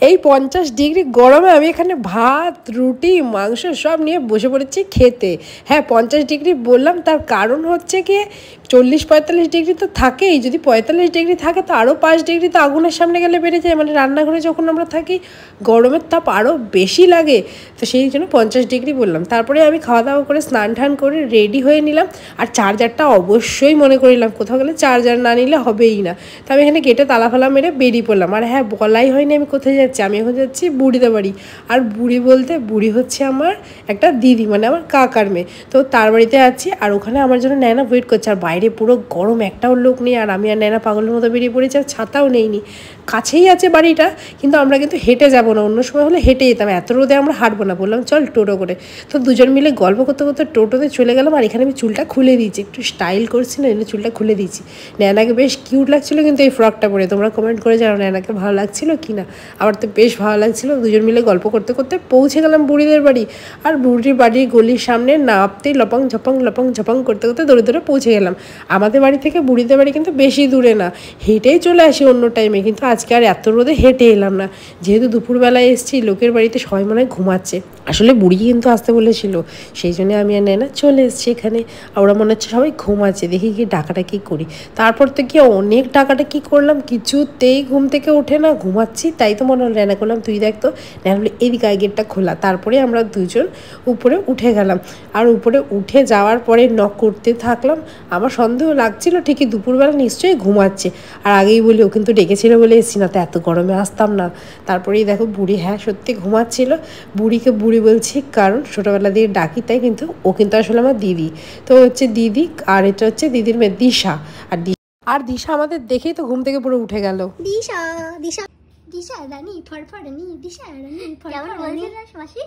এই 50 ডিগ্রি গরমে আমি এখানে ভাত রুটি মাংস সব নিয়ে বসে পড়েছি খেতে। হ্যাঁ 50 ডিগ্রি বললাম, তার কারণ হচ্ছে কি 40-45 ডিগ্রি তো থাকেই, যদি 45 ডিগ্রি থাকে তো আরও 5 ডিগ্রি তো আগুনের সামনে গেলে বেড়ে যায়, মানে রান্নাঘরে যখন আমরা থাকি গরমের তাপ আরও বেশি লাগে, তো সেই জন্য 50 ডিগ্রি বললাম। তারপরে আমি খাওয়া দাওয়া করে স্নান টান করে রেডি হয়ে নিলাম, আর চার্জারটা অবশ্যই মনে করিলাম কোথাও গেলে চার্জার না নিলে হবেই না। তো আমি এখানে গেটে তালা ফালা মেরে বেরিয়ে পড়লাম। আর হ্যাঁ বলাই হয়নি আমি কোথায় যাচ্ছি, আমি এখন যাচ্ছি বুড়িদের বাড়ি। আর বুড়ি বলতে বুড়ি হচ্ছে আমার একটা দিদি, মানে আমার কাকার মেয়ে, তো তার বাড়িতে যাচ্ছি। আর ওখানে আমার জন্য ন্যানা ওয়েট করছে, আর বাইরে পুরো গরম, একটাও লোক নেই, আর আমি আর ন্যানা পাগলের মতো বেরিয়ে পড়েছি, আর ছাতাও নেইনি। কাছেই আছে বাড়িটা, কিন্তু আমরা কিন্তু হেঁটে যাবো না, অন্য সময় হলে হেঁটে যেতাম, এত রোদে আমরা হাঁটবো না, বললাম চল টোটো করে। তো দুজন মিলে গল্প করতে করতে টোটোতে চলে গেলাম। আর এখানে আমি চুলটা খুলে দিয়েছি, একটু স্টাইল করছি না, এনে চুলটা খুলে দিয়েছি। ন্যানাকে বেশ কিউট লাগছিলো কিন্তু এই ফ্রকটা পরে, তোমরা কমেন্ট করে জানো ন্যানাকে ভালো লাগছিলো কি না। আমার তো বেশ ভালো লাগছিলো। দুজন মিলে গল্প করতে করতে পৌঁছে গেলাম বুড়িদের বাড়ি। আর বুড়ির বাড়ির গলির সামনে নামতেই লপং ঝপং করতে করতে দৌড়ে দৌড়ে পৌঁছে গেলাম। আমাদের বাড়ি থেকে বুড়িদের বাড়ি কিন্তু বেশি দূরে না, হেঁটেই চলে আসি অন্য টাইমে, কিন্তু আজকে আর এত রোদে হেঁটে এলাম না, যেহেতু দুপুরবেলায় এসেছি, লোকের বাড়িতে সবাই মনে হয় ঘুমাচ্ছে। আসলে বুড়ি কিন্তু আসতে বলেছিল, সেই জন্য আমি আর নেনা চলে এসেছি এখানে। আর ওরা মনে হচ্ছে সবাই ঘুমাচ্ছে, দেখি কি ডাকাডাকি করি। তারপর তো কি অনেক ডাকাডাকি করলাম, কিছুতেই ঘুম থেকে ওঠে না, ঘুমাচ্ছি। তাই তো মনে হলো নেনা করলাম তুই দেখ তো, নেনা বলে এদিকে গেটটা খোলা। তারপরে আমরা দুজন উপরে উঠে গেলাম। আর উপরে উঠে যাওয়ার পরে নক করতে থাকলাম। আমার সন্দেহ লাগছিল ঠিকই দুপুরবেলা নিশ্চয়ই ঘুমাচ্ছে, আর আগেই বলি ও কিন্তু ডেকেছিল বলে এসেছি, না তো এত গরমে আসতাম না। তারপরেই দেখো বুড়ি হ্যাঁ সত্যি ঘুমাচ্ছিল। বুড়িকে বুড়ি বলছি কারণ ছোটোবেলা দিয়ে ডাকি তাই, কিন্তু ও কিন্তু আসলে আমার দিদি। তো হচ্ছে দিদি, আর এটা হচ্ছে দিদির মেয়ে দিশা। আর দিশা আমাদের দেখেই তো ঘুম থেকে পুরো উঠে গেল। দিশা দিশা দিশা রানী ফরফরানি, দিশা রানী ফরফরানি মাসি।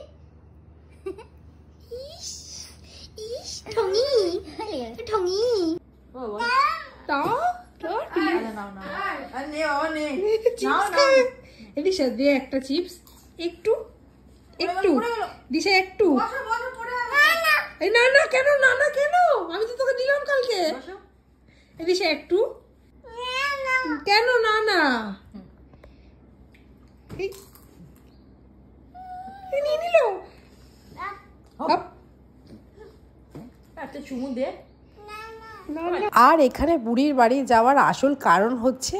ইস ইস ঠঙি ঠঙি তাও দিশা দিয়ে একটা চিপস, একটু একটু দিশা একটু। না না কেন, না না কেন, আমি তো তোকে দিলাম কালকে। দিশা একটু কেন, না না নিয়ে নিল। একটা চুমু দে। আর এখানে বুড়ির বাড়ি যাওয়ার আসল কারণ হচ্ছে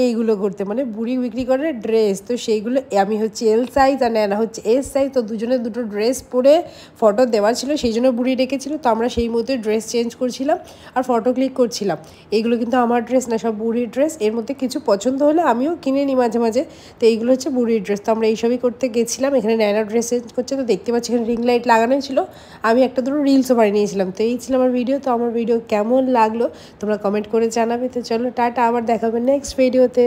এইগুলো করতে, মানে বুড়ি বিক্রি করে ড্রেস, তো সেইগুলো আমি হচ্ছে এল সাইজ আর নেনা হচ্ছে এস সাইজ, তো দুজনে দুটো ড্রেস পরে ফটো দেওয়ার ছিল, সেই জন্য বুড়ি ডেকেছিল। তো আমরা সেই মতোই ড্রেস চেঞ্জ করছিলাম আর ফটো ক্লিক করছিলাম। এইগুলো কিন্তু আমার ড্রেস না, সব বুড়ির ড্রেস। এর মধ্যে কিছু পছন্দ হলে আমিও কিনে নিই মাঝে মাঝে, তো এইগুলো হচ্ছে বুড়ির ড্রেস। তো আমরা এইসবই করতে গেছিলাম। এখানে নেনা ড্রেস চেঞ্জ করছে, তো দেখতে পাচ্ছি এখানে রিং লাইট লাগানোই ছিল, আমি একটা দুটো রিলসও বানিয়ে নিয়েছিলাম। তো এই ছিল আমার ভিডিও। তো আমার ভিডিও কেমন লাগলো তোমরা কমেন্ট করে জানাবে। তো চলো টাটা, আবার দেখা হবে নেক্সট ভিডিওতে।